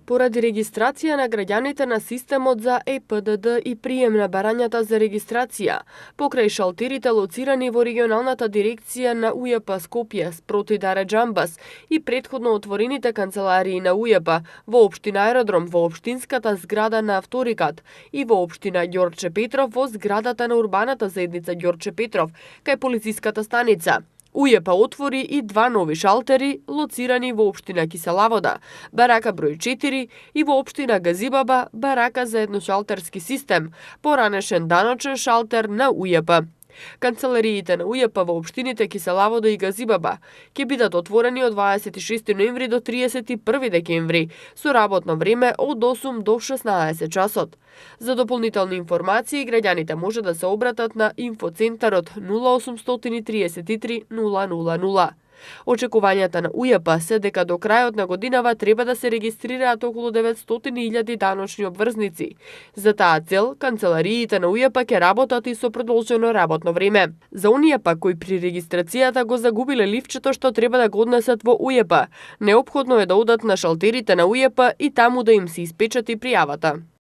Поради регистрација на граѓаните на системот за ЕПДД и прием на барањата за регистрација, покрај шалтерите лоцирани во регионалната дирекција на УЈП Скопје, спроти Даре Џамбас и претходно отворените канцеларии на УЈП во општина Аеродром, во општинската зграда на Авторикат и во општина Ѓорче Петров во зградата на урбаната заедница Ѓорче Петров, кај полициската станица. УЈП отвори и два нови шалтери, лоцирани во општина Киселавода, барака број 4 и во општина Газибаба, барака за едношалтерски систем, поранешен даночен шалтер на УЈП. Канцелариите на УЈП во општините Киселавода и Газибаба ќе бидат отворени од 26 ноември до 31 декември, со работно време од 8 до 16 часот. За дополнителни информации, граѓаните може да се обратат на инфоцентарот 0833 000. Очекувањата на УЈП се дека до крајот на годинава треба да се регистрираат околу 900.000 даночни обврзници. За таа цел, канцелариите на УЈП ќе работат и со продолжено работно време. За оние пак кои при регистрацијата го загубиле ливчето што треба да го однесат во УЈП, неопходно е да одат на шалтерите на УЈП и таму да им се испечати пријавата.